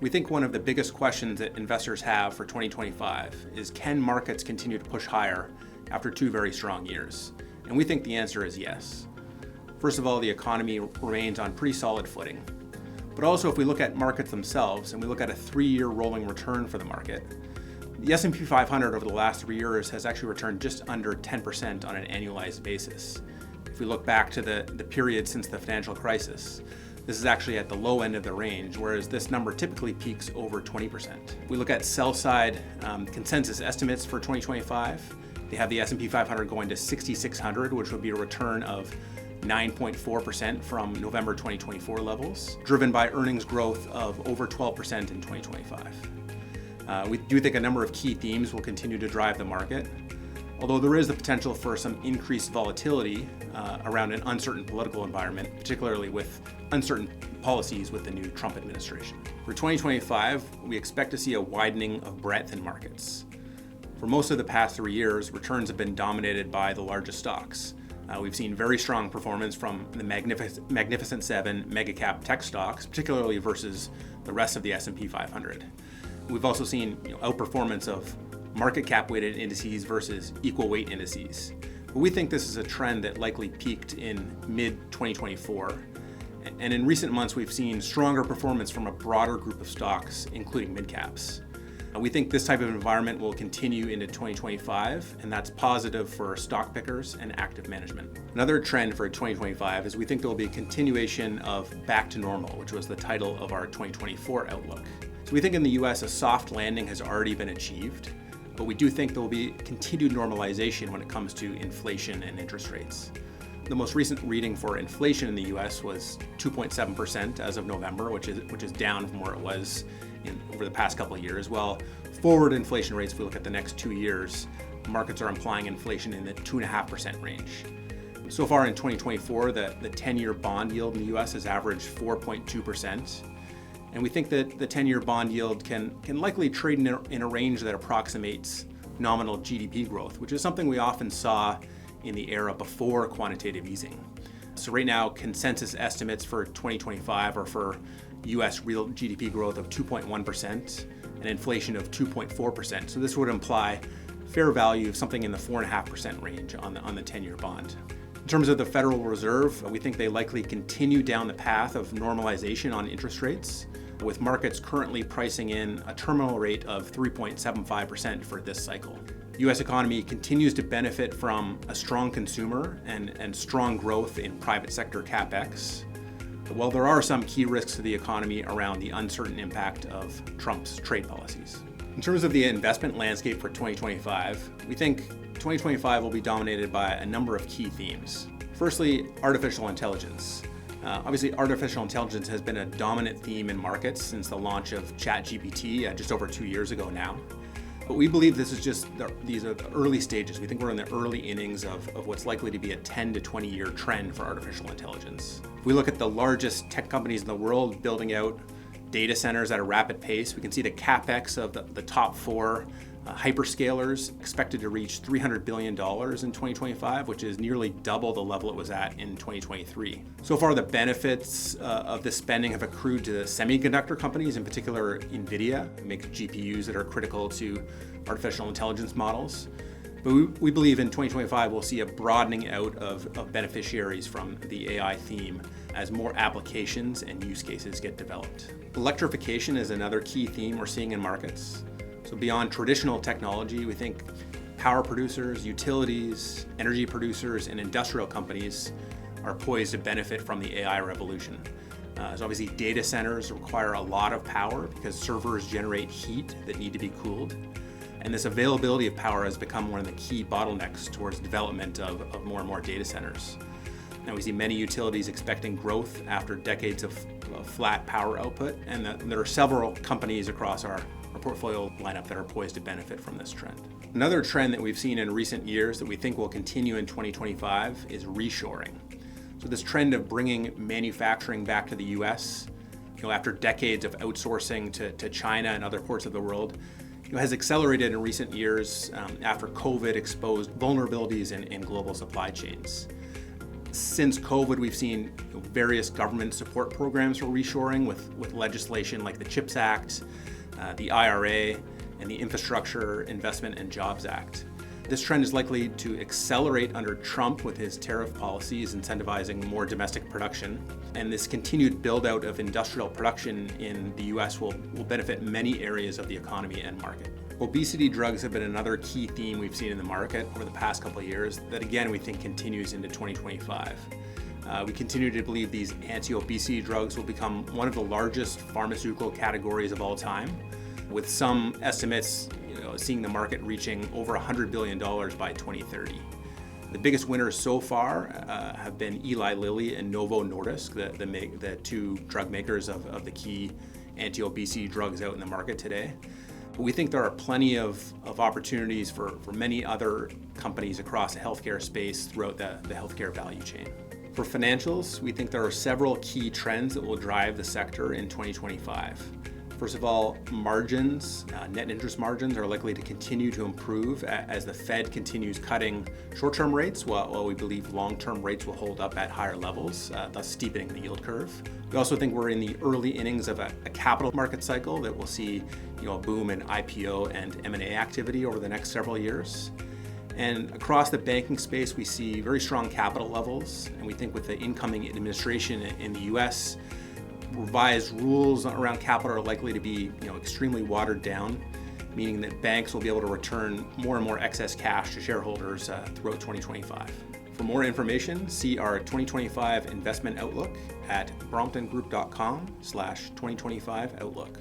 We think one of the biggest questions that investors have for 2025 is, can markets continue to push higher after 2 very strong years? And we think the answer is yes. First of all, the economy remains on pretty solid footing. But also, if we look at markets themselves and we look at a 3-year rolling return for the market, the S&P 500 over the last 3 years has actually returned just under 10% on an annualized basis. If we look back to the period since the financial crisis, this is actually at the low end of the range, whereas this number typically peaks over 20%. If we look at sell-side consensus estimates for 2025, they have the S&P 500 going to 6,600, which would be a return of 9.4% from November 2024 levels, driven by earnings growth of over 12% in 2025. We do think a number of key themes will continue to drive the market, although there is the potential for some increased volatility around an uncertain political environment, particularly with uncertain policies with the new Trump administration. For 2025, we expect to see a widening of breadth in markets. For most of the past 3 years, returns have been dominated by the largest stocks. We've seen very strong performance from the Magnificent Seven mega cap tech stocks, particularly versus the rest of the S&P 500. We've also seen outperformance of market cap weighted indices versus equal weight indices. But we think this is a trend that likely peaked in mid-2024. And in recent months, we've seen stronger performance from a broader group of stocks, including mid-caps. We think this type of environment will continue into 2025, and that's positive for stock pickers and active management. Another trend for 2025 is we think there will be a continuation of back to normal, which was the title of our 2024 outlook. So we think in the US, a soft landing has already been achieved, but we do think there will be continued normalization when it comes to inflation and interest rates. The most recent reading for inflation in the US was 2.7% as of November, which is down from where it was over the past couple of years. While forward inflation rates, if we look at the next 2 years, markets are implying inflation in the 2.5% range. So far in 2024, the 10-year bond yield in the US has averaged 4.2%. And we think that the 10-year bond yield can likely trade in a range that approximates nominal GDP growth, which is something we often saw in the era before quantitative easing. So right now, consensus estimates for 2025 are for US real GDP growth of 2.1% and inflation of 2.4%. So this would imply fair value of something in the 4.5% range on the 10-year bond. In terms of the Federal Reserve, we think they likely continue down the path of normalization on interest rates, with markets currently pricing in a terminal rate of 3.75% for this cycle. The U.S. economy continues to benefit from a strong consumer and strong growth in private sector capex. While there are some key risks to the economy around the uncertain impact of Trump's trade policies. In terms of the investment landscape for 2025, we think 2025 will be dominated by a number of key themes. Firstly, artificial intelligence. Obviously, artificial intelligence has been a dominant theme in markets since the launch of ChatGPT just over 2 years ago now. But we believe these are the early stages. We think we're in the early innings of what's likely to be a 10 to 20 year trend for artificial intelligence. If we look at the largest tech companies in the world building out data centers at a rapid pace, we can see the capex of the top 4 hyperscalers expected to reach $300 billion in 2025, which is nearly double the level it was at in 2023. So far, the benefits of this spending have accrued to the semiconductor companies, in particular NVIDIA, who makes GPUs that are critical to artificial intelligence models. But we believe in 2025 we'll see a broadening out of beneficiaries from the AI theme as more applications and use cases get developed. Electrification is another key theme we're seeing in markets. So beyond traditional technology, we think power producers, utilities, energy producers, and industrial companies are poised to benefit from the AI revolution. So obviously data centers require a lot of power because servers generate heat that need to be cooled. And this availability of power has become one of the key bottlenecks towards development of more and more data centers. Now we see many utilities expecting growth after decades of flat power output, and there are several companies across our portfolio lineup that are poised to benefit from this trend. Another trend that we've seen in recent years that we think will continue in 2025 is reshoring. So this trend of bringing manufacturing back to the US, after decades of outsourcing to China and other parts of the world, has accelerated in recent years after COVID exposed vulnerabilities in global supply chains. Since COVID, we've seen various government support programs for reshoring with legislation like the CHIPS Act, the IRA, and the Infrastructure Investment and Jobs Act. This trend is likely to accelerate under Trump with his tariff policies incentivizing more domestic production. And this continued build out of industrial production in the US will benefit many areas of the economy and market. Obesity drugs have been another key theme we've seen in the market over the past couple of years that again we think continues into 2025. We continue to believe these anti-obesity drugs will become one of the largest pharmaceutical categories of all time, with some estimates seeing the market reaching over $100 billion by 2030. The biggest winners so far have been Eli Lilly and Novo Nordisk, the two drug makers of the key anti-obesity drugs out in the market today. But we think there are plenty of opportunities for many other companies across the healthcare space throughout the healthcare value chain. For financials, we think there are several key trends that will drive the sector in 2025. First of all, margins, net interest margins are likely to continue to improve as the Fed continues cutting short-term rates, while we believe long-term rates will hold up at higher levels, thus steepening the yield curve. We also think we're in the early innings of a capital market cycle that will see a boom in IPO and M&A activity over the next several years. And across the banking space, we see very strong capital levels, and we think with the incoming administration in the US, revised rules around capital are likely to be extremely watered down, meaning that banks will be able to return more and more excess cash to shareholders throughout 2025. For more information, see our 2025 investment outlook at bromptongroup.com/2025 outlook.